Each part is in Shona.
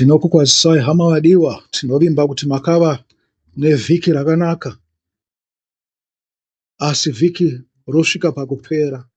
Tinokukwazisai hama vadiwa, tinovimba kuti makava nevhiki rakanaka, asi vhiki rosvika pakupera.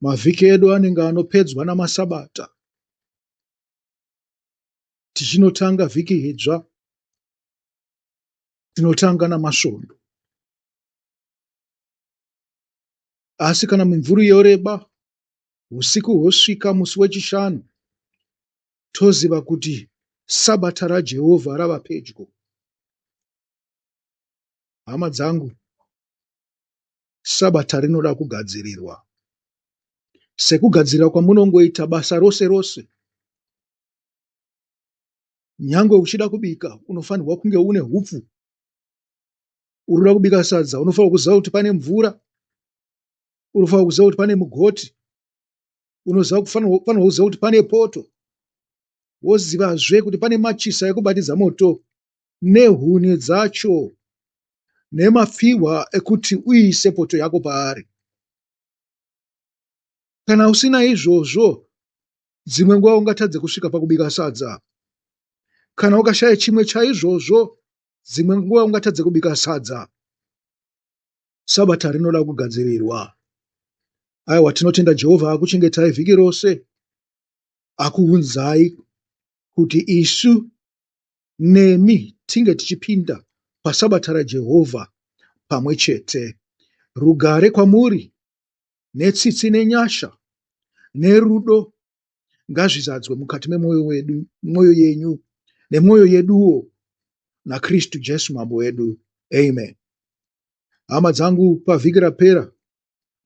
Mavhiki edu anenge anopedzwa namasabata. Tichinotanga vhiki idzva, tinotanga namasvondo. Asi kana mimvuri yoreba, usiku hwosvika musi wechishanu, toziva kuti sabata raJehovha rava pedyo. Hama dzangu, sabata rinoda kugadzirirwa. Sekugadzirira kwamunongoita basa rose rose. Nyangwe uchida kubika, unofanirwa kunge une hupfu. Unoda kubika sadza, unofanirwa kuziva kuti pane mvura. Unofanirwa kuziva kuti pane mugoti. Unofanirwa kuziva kuti pane poto. Wozivazve kuti pane machisa ekubatidza moto, nehuni dzacho, nemapfihwa ekuti uise poto yako paari. Kana usina izvozvo, dzimwe nguva ungatadze kusvika pakubika sadza. Kana ukashaya chimwe chaizvozvo, dzimwe nguva ungatadze kubika sadza. Sabata rinoda kugadzirirwa. Aiwa, tinotenda Jehovha akuchengetai vhiki rose, akuunzai kuti isu nemi tinge tichipinda pasabata raJehovha pamwe chete. Rugare kwamuri, netsitsi nenyasha, nerudo ngazvizadzwe mukati memwoyo yenyu nemwoyo yeduwo naKristu Jesu mambo wedu. Amen. Hama dzangu, pavhiki rapera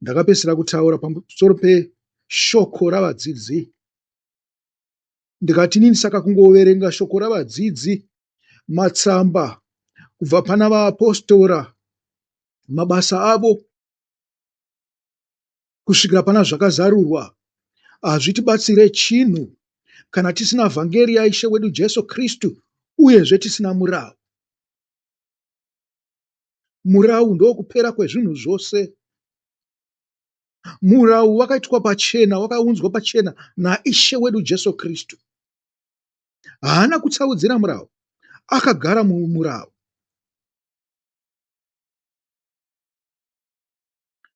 ndakapedzisira kutaura pamusoro peshoko ravadzidzi. Ndikati nini saka kungoverenga shoko ravadzidzi, matsamba kubva pana vaapόσtora, mabasa avo kusvikira pana zvakazarurwa, hazvitibatsire chinhu kana tisina vhangeri yaIshe wedu Jesu Kristu, uyezve tisina murau. Murau ndokupera kwezvinhu zvose. Murau wakaitwa pachena, wakaunzwa pachena naIshe wedu Jesu Kristu. Haana kutsaudzira murau, akagara mumurau.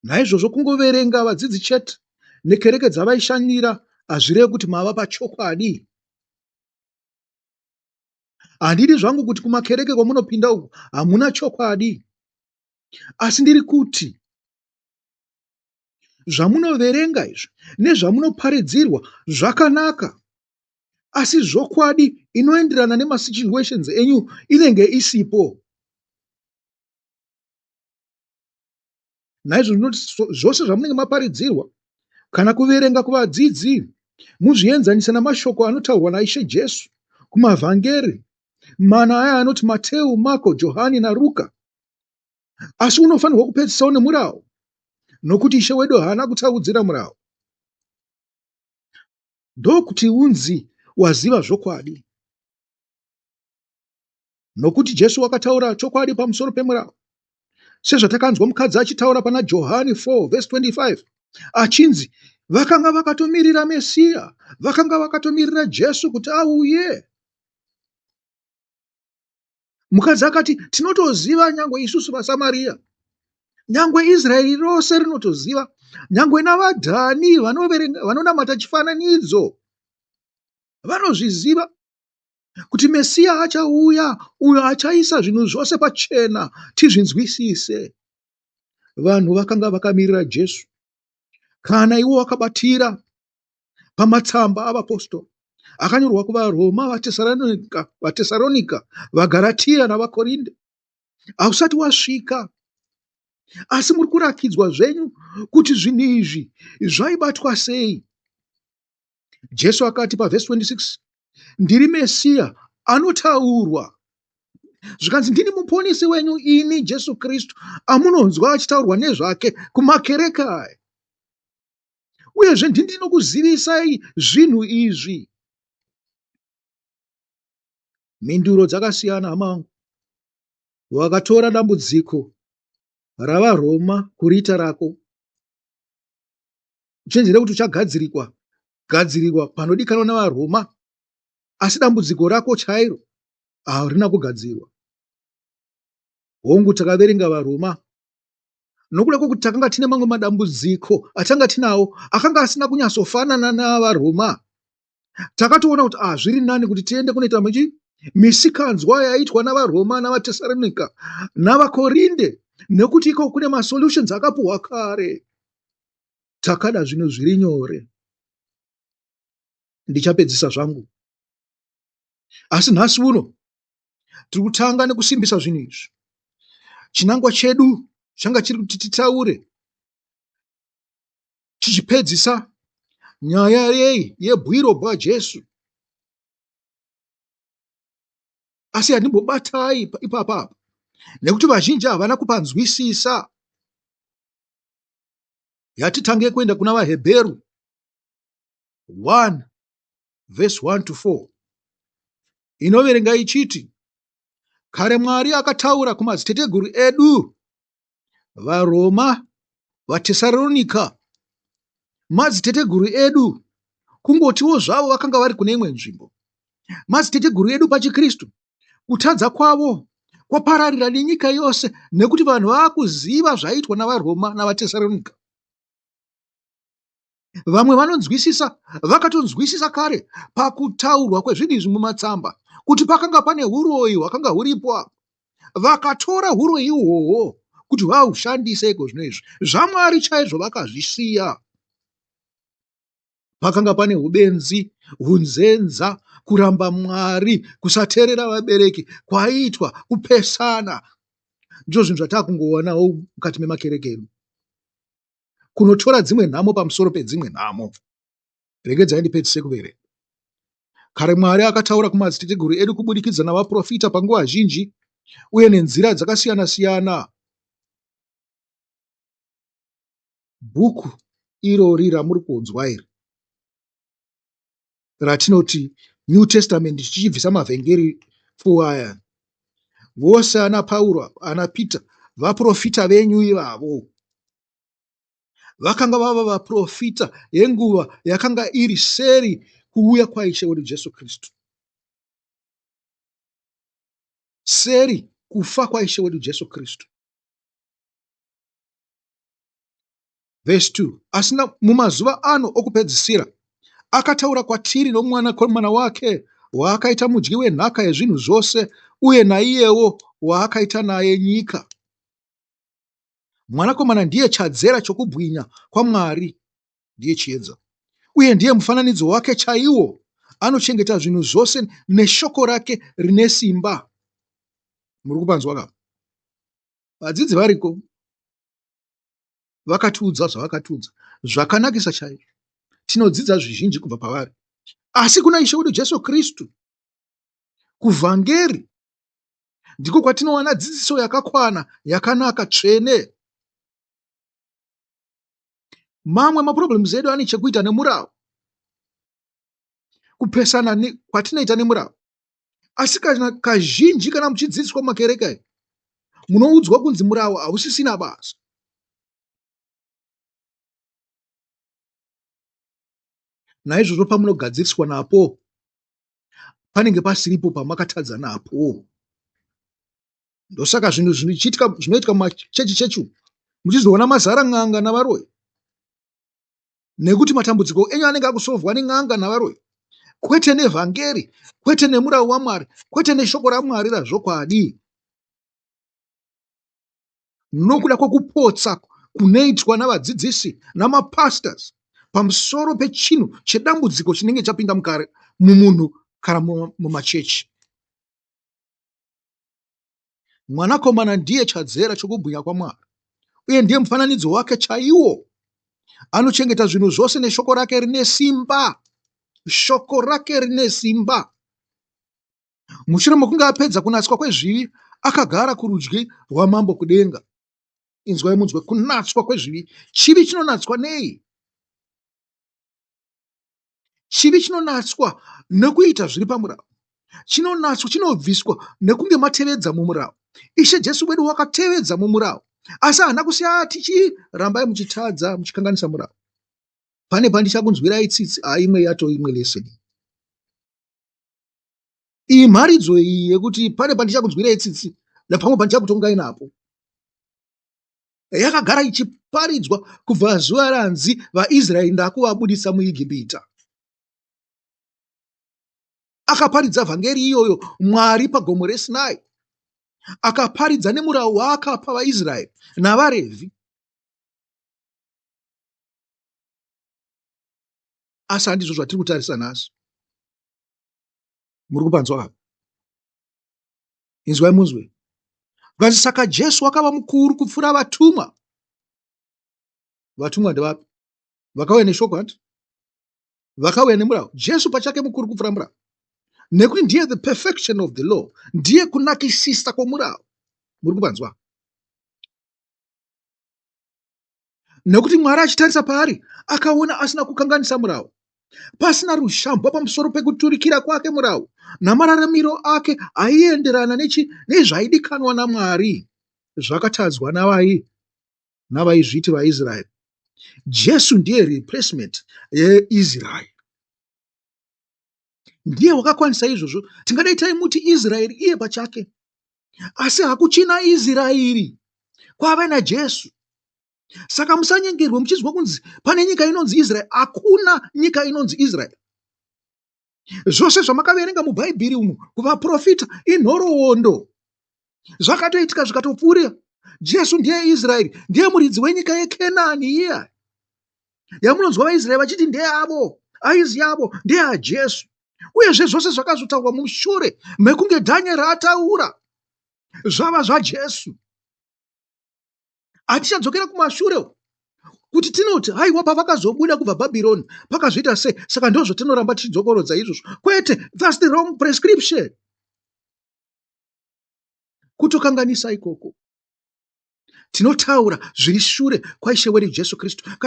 Naizvozvo kungoverenga vadzidzi chete nekereke dzavaishanira hazvirevi kuti mava pachokwadi. Handidi zvangu kuti kumakereke kwamunopinda uku hamuna chokwadi, asi ndiri kuti zvamunoverenga izvi nezvamunoparidzirwa zvakanaka, asi zvokwadi inoenderana nemasituations enyu inenge isipo. Naizvozvo zvose zvamunenge maparidzirwa kana kuverenga kuvadzidzi, muzvienzanisa namashoko anotaurwa naIshe Jesu kumavhangeri mana aya anoti Mateo, Marko, Johani naRuka. Asi unofanirwa kupedzisawo nemurau, nokuti Ishe wedu haana kutsaudzira murau. Ndokuti unzi waziva zvokwadi, nokuti Jesu akataura chokwadi pamusoro pemurau. Sezvatakanzwa mukadzi achitaura pana Johani 4:25, achinzi vakanga vakatomirira Mesiya, vakanga vakatomirira Jesu kuti auye. Mukadzi akati, tinotoziva nyangwe isusu vaSamaria, nyangwe Israeri rose rinotoziva, nyangwe navadhani vanonamata chifananidzo vanozviziva kuti Mesiya achauya, uyo achaisa zvinhu zvose pachena, tizvinzwisise. Vanhu vakanga vakamirira Jesu. Kana iwo wakabatira pamatsamba avapostoro akanyorwa kuvaRoma, vaTesaronika, vaGaratia navaKorinde, hausati wasvika, asi muri kurakidzwa zvenyu kuti zvinhu izvi zvaibatwa sei. Jesu akati pavhesi 26, ndiri Mesiya anotaurwa. Zvikanzi ndini muponesi wenyu, ini Jesu Kristu, amunonzwa achitaurwa nezvake kumakereke aya. Uyezve ndinokuzivisai zvinhu izvi. Mhinduro dzakasiyana hama vangu. Wakatora dambudziko ravaRoma kuriita rako, uchenjere kuti uchagadzirirwa panodikanwa navaRoma, asi dambudziko rako chairo harina kugadzirwa. Hongu takaverenga vaRoma, nokuda kwokuti takanga tine mamwe madambudziko atanga tinawo akanga asina kunyatsofanana navaRoma, takatoona kuti zviri nani kuti tiende kunoita misikanzwa yaitwa navaRoma navaTesaronika navaKorinde, nekuti iko kune masolutions akapuhwa kare. Takada zvinhu zviri nyore. Ndichapedzisa zvangu, asi nhasi uno tiri kutanga nekusimbisa zvinhu izvi. Chinangwa chedu changa chiri kuti titaure tichipedzisa nyaya yebwiro bwaJesu, asi handimbobatai ipapa nekuti vazhinji havana kupanzwisisa. Yatitange kuenda kuna vaHebheru 1 verse 1 to 4 inoverenga ichiti, kare Mwari akataura kumadziteteguru edu vaRoma, vaTesaronika, madziteteguru edu kungotiwo zvavo vakanga vari kune imwe nzvimbo. Madziteteguru edu pachiKristu, kutadza kwavo kwapararira nenyika yose nekuti vanhu vakuziva zvaitwa navaRoma navaTesaronika. Vamwe vanonzwisisa, vakatonzwisisa kare pakutaurwa kwezvinhu izvi mumatsamba kuti pakanga pane uroyi hwakanga huripo, vakatora uroyi ihwohwo kuti vahushandise iko zvino izvi. ZvaMwari chaizvo vakazvisiya. Pakanga pane ubenzi, hunzenza, kuramba Mwari, kusateerera vabereki kwaiitwa, kupesana. Ndizvo zvinhu zvatakungoonawo mukati memakereke edu, kunotora dzimwe nhamo pamusoro pedzimwe nhamo. Regedzai ndipedzise kuverenga. Kare Mwari akataura kumadziteteguru edu kubudikidza navaprofita panguva zhinji uye nenzira dzakasiyana-siyana. Bhuku irori ramuri kunzwa iri, ratinoti New Testament, tichibvisa mavhengeri fuaya, vose ana Pauro, ana Peter, vaprofita venyu ivavo. Vakanga vava vaprofita yenguva yakanga iri seri kuuya kwaIshe wedu Jesu Kristu, seri kufa kwaIshe wedu Jesu Kristu. Verse 2, asina mumazuva ano okupedzisira akataura kwatiri nomwanakomana wake waakaita mudyi wenhaka yezvinhu zvose, uye naiyewo waakaita naye nyika. Mwanakomana ndiye chadzera chokubwinya kwaMwari, ndiye chiedza, uye ndiye mufananidzo wake chaiwo. Anochengeta zvinhu zvose neshoko rake rine simba. Muri kupanzwa ka? Vadzidzi variko vakatiudza zvavakatiudza, zvakanakisa chaizvo. Tinodzidza zvizhinji kubva pavari, asi kuna Ishe wedu Jesu Kristu, kuvhangeri, ndiko kwatinowana dzidziso yakakwana, yakanaka, tsvene. Mamwe maproblems edu ane chekuita nemurau, kupesana kwatinoita nemurau. Asi kazhinji kana muchidzidziswa mumakereke munoudzwa kunzi murau hausisina basa. Naizvozvo pamunogadziriswa napo, panenge pasiripo pamakatadza napo. Ndosaka zvinhu zvinoitika mumachechi chechu, muchizoona mazara n'anga navaroyi, nekuti matambudziko enyu anenge akusovwa nen'anga navaroyi, kwete nevhangeri, kwete nemurau waMwari, kwete neshoko raMwari razvokwadi. Nokuda kwokupotsa kunoitwa navadzidzisi namapastors pamusoro pechinhu chedambudziko chinenge chapinda mukare mumunhu kana mumachechi. Mwanakomana ndiye chadzera chokubwinya kwaMwari, uye ndiye mufananidzo wake chaiwo. Anochengeta zvinhu zvose neshoko rake rine simba. Shoko rake rine simba. Mushure mokunge apedza kunatswa kwezvivi, akagara kurudyi rwamambo kudenga. Inzwai munzwe, kunatswa kwezvivi. Chivi chinonatswa nei? Chivi chinonatswa nekuita zviri pamurau. Chinonatswa, chinobviswa nekunge matevedza mumurau. Ishe Jesu wedu wakatevedza mumurau, asi haana kusiya tichirambai muchitadza, muchikanganisa murau. Pane pandichakunzwirai tsitsi, imwe yato imwe leseni. iyi mharidzo iyi yekuti pane pandichakunzwirai tsitsi napamwe pandichakutongai napo yakagara ichiparidzwa kubva zuva ranzi vaIsraeri ndakuvabudisa muIgipita. Akaparidza vhangeri iyoyo Mwari pagomo reSinai, akaparidza nemurau waakapa vaIsraeri navaRevhi. Asi handizvo zvatiri kutarisa nhasi. Muri kupanzwa apa? Inzwai munzwe. Ukanzi saka Jesu akava mukuru kupfuura vatumwa. Vatumwa ndevapi? Vakauya neshoko handi? Vakauya nemurau. Jesu pachake mukuru kupfuura murau. Nekuti ndiye the perfection of the law, ndiye kunakisisa kwomurau. Muri kupanzwa? Nekuti Mwari achitarisa paari akaona asina kukanganisa murau, pasina rushambwa pamusoro pekuturikira kwake murau namararamiro ake aienderana nezvaidikanwa naMwari, zvakatadzwa navaizviti vaIsraeri. Jesu ndiye replacement yeIsraeri, ndiye wakakwanisa izvozvo. Tingadai taimuti Israeri iye pachake, asi hakuchina Israeri, kwava naJesu. Saka musanyengerwe muchizwa kunzi pane nyika inonzi Israeri. Hakuna nyika inonzi Israeri. Zvose zvamakaverenga mubhaibheri umu kuvaprofita inhoroondo, zvakatoitika zvikatopfuurira. Jesu ndiye Israeri, ndiye muridzi wenyika yeKenani iya yamunonzwa vaIsraeri vachiti ndeye avo, aizi yavo ndeye aJesu. Uyezve zvose zvakazotaurwa mushure mekunge Dhanieri ataura zvava zvaJesu. Hatichadzokera kumashure kuti tinoti haiwa pavakazobuda kubva Bhabhironi pakazoita sei, saka ndozvo tinoramba tichidzokorodza izvozvo. Kwete, that's the wrong prescription. Kutokanganisa ikoko. Tinotaura zviri shure kwaishe wedu Jesu Kristu.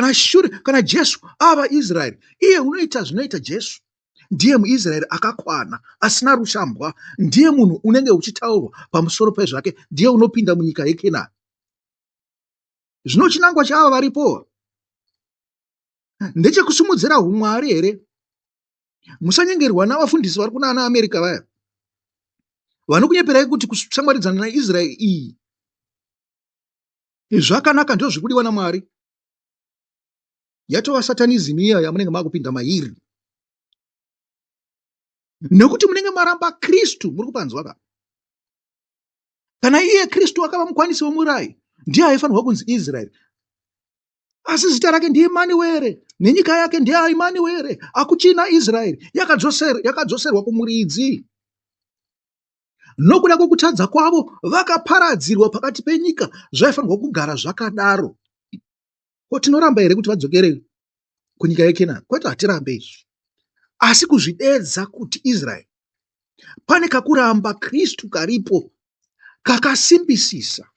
Kana Jesu ava Israeri, iye unoita zvinoita Jesu, ndiye muIsraeri akakwana asina rushambwa, ndiye munhu unenge uchitaurwa pamusoro pezvake, ndiye unopinda munyika yeKenani. Zvino chinangwa chava varipo ndechekusimudzira umwari here? Musanyengerwa navafundisi vari kuna Amerika vaya vanokunyeperai kuti kushamwaridzana naIsraeri iyi zvakanaka, ndizvo zvikudiwa naMwari. Yatova satanism iya yamunenge makupinda mairi, nekuti munenge maramba Kristu. Muri kupanzwa ka? Kana iye Kristu akava mukwanisi wemurai, ndiye aifanirwa kunzi Israeri, asi zita rake ndiye Imaniwere nenyika yake ndiye Imaniwere. Hakuchina Israeri, yakadzoserwa kumuridzi. Nokuda kwokutadza kwavo vakaparadzirwa pakati penyika, zvaifanirwa kugara zvakadaro. Ko, tinoramba here kuti vadzokere kunyika yeKenani? Kwete, hatirambe izvi, asi kuzvidedza kuti Israeri pane kakuramba Kristu karipo kakasimbisisa,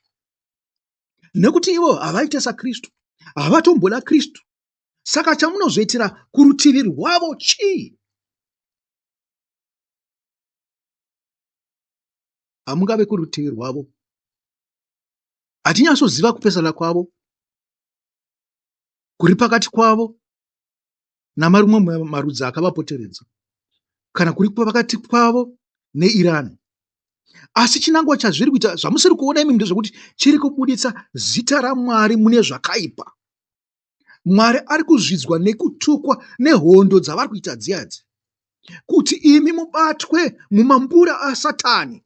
nekuti ivo havaita saKristu, havatomboda Kristu. Saka chamunozoitira kurutivi rwavo chii? Hamungave kurutivi rwavo. Hatinyasoziva kupesana kwavo kuri pakati kwavo namarumwe marudzi akavapoteredza, kana kuri pakati kwavo neIran. Asi chinangwa chazviri kuita zvamusiri kuona imi ndezvokuti chiri kubuditsa zita raMwari mune zvakaipa. Mwari ari kuzvidzwa nekutukwa nehondo dzavari kuita dziyadzi, kuti imi mubatwe mumambura aSatani.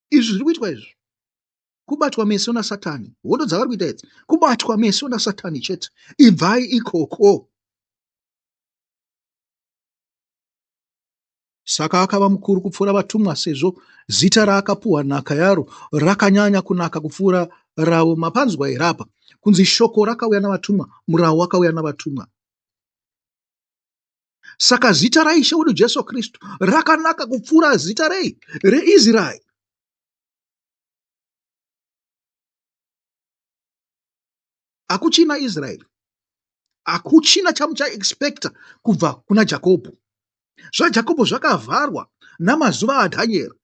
Izvi zviri kuitwa izvi, kubatwa meso naSatani. Hondo dzavari kuita idzi kubatwa meso naSatani chete. Ibvai ikoko. Saka akava mukuru kupfuura vatumwa, sezvo zita raakapuwa nhaka yaro rakanyanya kunaka kupfuura ravo. Mapanzwa here apa kunzi shoko rakauya navatumwa, murau wakauya navatumwa. Saka zita raishe wedu Jesu Kristu rakanaka kupfuura zita reIsraeri. Hakuchina Israeri, hakuchina chamuchaexpecta kubva kuna Jakobho. ZvaJakobho zvakavharwa namazuva aDhanieri,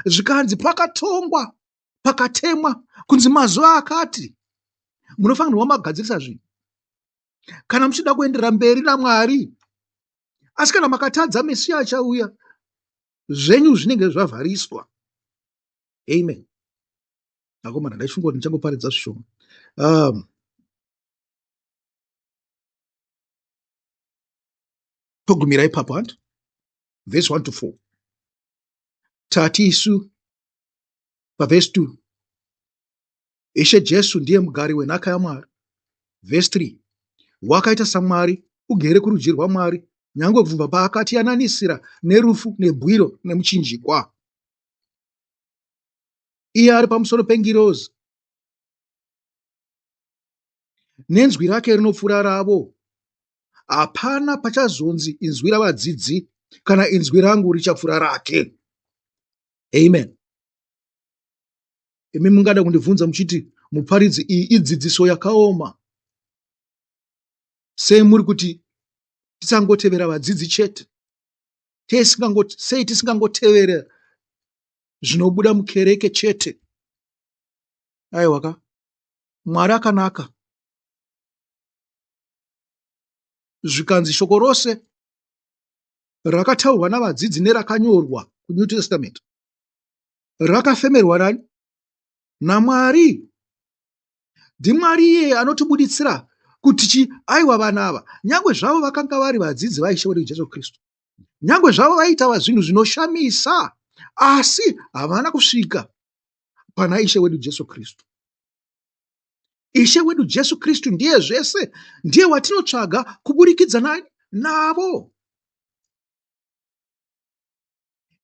zvikanzi pakatongwa pakatemwa kunzi mazuva akati munofanirwa magadzirisa zvinhu. kana muchida kuenderera mberi naMwari. Asi kana makatadza Mesiya achauya, zvenyu zvinenge zvavhariswa. Amen. Akomana, ndaifunga kuti ndichangoparidza zvishoma. Togumira ipapo hanti, verse 1 to 4. Tati isu paverse 2. Ishe Jesu ndiye mugari wenhaka yaMwari. Verse 3. Wakaita saMwari, ugere kurudyi rwaMwari, nyangwe kubva paakatiyananisira nerufu nebwiro nemuchinjikwa. Iye ari pamusoro pengirozi, nenzwi rake rinopfuura ravo. Hapana pachazonzi inzwi ravadzidzi, kana inzwi rangu richapfuura rake. Amen. Imi mungada kundibvunza muchiti, muparidzi, iyi idzidziso yakaoma. Sei muri kuti tisangotevera vadzidzi chete? Sei tisingangotevera zvinobuda mukereke chete? Aiwaka, Mwari akanaka. Zvikanzi shoko rose rakataurwa navadzidzi nerakanyorwa kuNew Testament rakafemerwa nani? naMwari. NdiMwari iye anotibuditsira kuti aiwa vana ava, nyangwe zvavo vakanga vari vadzidzi vaIshe wedu Jesu Kristu, nyangwe zvavo vaita zvinhu zvinoshamisa, asi havana kusvika pana Ishe wedu Jesu Kristu. Ishe wedu Jesu Kristu ndiye zvese, ndiye watinotsvaga kuburikidza navo.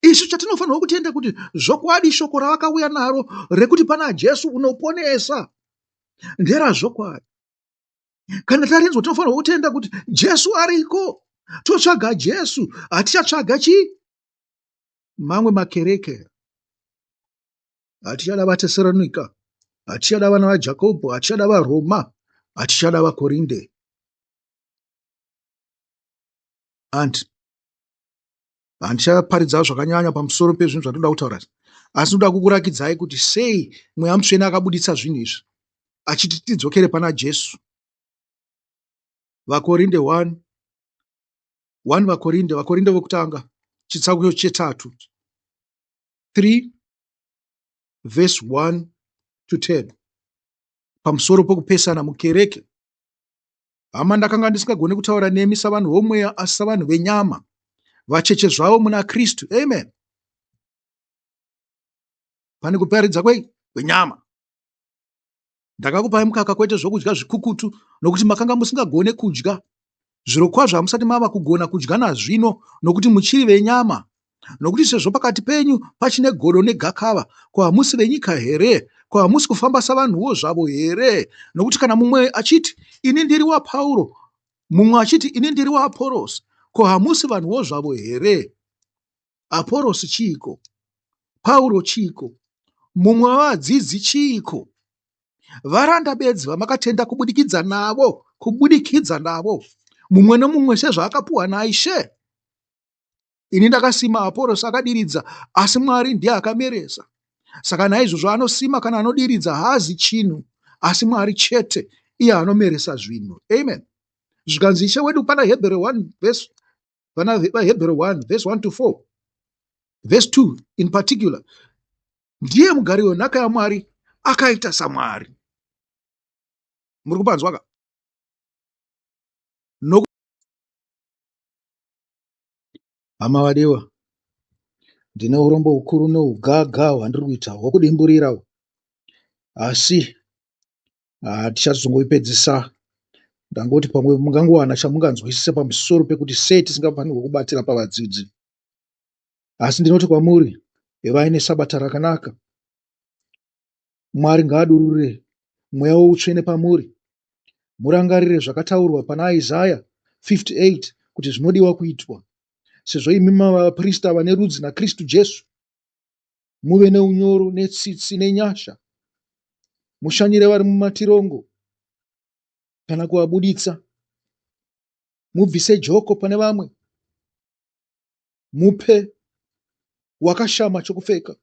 Isu chatinofanirwa kutenda kuti zvokwadi shoko ravakauya naro rekuti pana Jesu unoponesa nderazvokwadi. Kana tarinzwa tinofanirwa kutenda kuti Jesu ariko. Totsvaga Jesu, hatichatsvaga mamwe makereke. Hatichada vaTesalonika, hatichada vana vaJakobho, hatichada vaRoma, hatichada vaKorinde. Handichaparidza zvakanyanya pamusoro pezvinhu zvatoda kutaura, asi ndoda kukurakidzai kuti sei Mweya Mutsvene akabuditsa zvinhu izvi achiti tidzokere pana Jesu. Vakorinde 1 Vakorinde vokutanga chitsauko 3 verse 1 to 10, pamusoro pokupesana mukereke. Hama, ndakanga ndisingagoni kutaura nemi savanhu vomweya, asi savanhu venyama, vacheche zvavo muna Kristu. Amen. Pane kuparidza kwenyama. Ndakakupai mukaka, kwete zvokudya zvikukutu, nokuti makanga musingagone kudya. Zvirokwazvo hamusati mava kugona kudya nazvino, nokuti muchiri venyama. Nokuti sezvo pakati penyu pachine godo negakava, ko hamusi venyika here? Ko hamusi kufamba savanhuwo zvavo here? Nokuti kana mumwe achiti ini ndiri waPauro, mumwe achiti ini ndiri waAporosi, ko hamusi vanhuwo zvavo here? Aporosi chiiko? Pauro chiiko? Mumwe wavadzidzi chiiko? Varanda bedzi vamakatenda kubudikidza navo, mumwe nomumwe sezvaakapuwa naIshe. Ini ndakasima, Aporosi akadiridza, asi Mwari ndiye akameresa. Saka naizvozvo anosima kana anodiridza haazi chinhu, asi Mwari chete iye anomeresa zvinhu. Amen. Zvikanzi Ishe wedu pana Hebrew 1 verse 1 to 4, verse 2 in particular, ndiye mugari wenhaka yaMwari, akaita saMwari. Muri kupanzwa ka? Hama vadewa, ndine urombo hukuru nohugaga hwandiri kuita hwokudimburirawo, asi tichazongoipedzisa. Ndangoti pamwe mungangowana chamunganzwisisa pamusoro pekuti sei tisingafanirwa kubatira pavadzidzi. Asi ndinoti kwamuri, ivai nesabata rakanaka. Mwari ngaadurure mweya woutsvene pamuri. Murangarire zvakataurwa pana Isaiah 58 kuti zvinodiwa kuitwa. Sezvo imi mavaprista vane rudzi naKristu Jesu, muve neunyoro netsitsi nenyasha. Mushanyire vari mumatirongo kana kuvabuditsa. Mubvise joko pane vamwe. Mupe wakashama chokupfeka.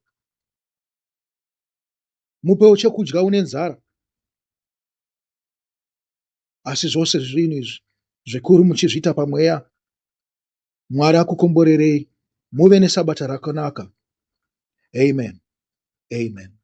Mupewo chekudya une nzara. asi zvose zvinhu izvi zvikuru muchizviita pamweya. Mwari akukomborerei. Muve nesabata rakanaka. Amen. Amen.